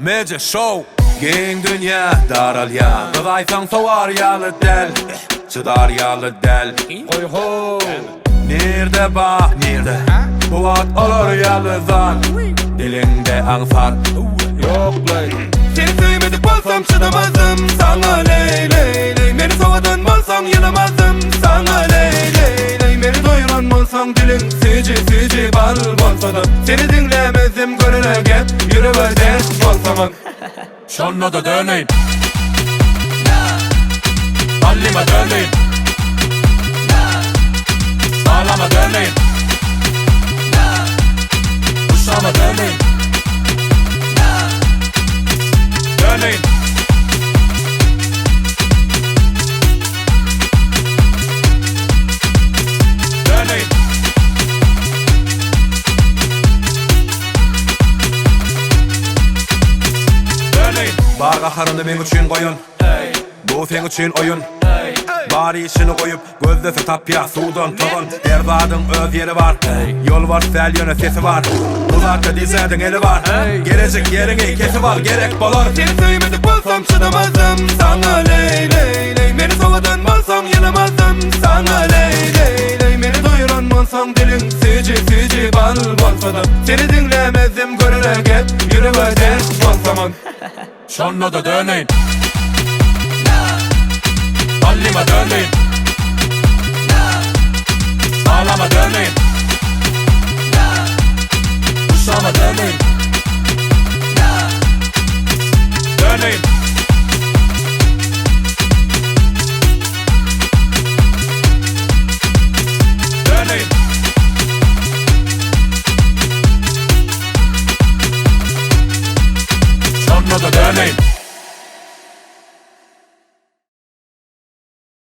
Magic Show. Gen dünya daralya, kızaysan soğar yalı del, çıdar yalı del. Oy ho, nerede bak, nerede? Bu vat olur yalıdan, dilinde ansar. Yok ley. Seni sevmedik bolsam çıdamazdım sana ley ley ley. Beni soğudun bolsan yanamazdım sana ley ley ley. Beni doyuran bolsan dilin sici sici bal bolsa da seni dinlemezdim gönüle gel yürüme ders bolsamın. Şonla da döneyin, Hallime döneyin, Ağlama döneyin, Uşağıma döneyin, döneyin. Döneyin. Döneyin. Bağa harını men üçün koyun, bu sen üçün oyun. Bari işini koyup gözdesi tapya sudan toğun. Erbadın öz yeri var, yol var sel yöne sesi var. Uzakta dizedin eli var, gelecek yerine kesi var gerek bolor. Seni sevmedik bolsam çıdamazdım sana ley ley ley. Beni soğudun bolsam yanamazdım sana ley ley ley. Beni doyuran bolsan dilin sici sici bal bolsa da seni dinlemezdim gönüle gel yürüme ders bolsamın. Şonla da döneyin, Hallime döneyin, Ağlama döneyin, Uşağıma döneyin, döneyin. Döneyin. Şonla da döneyin.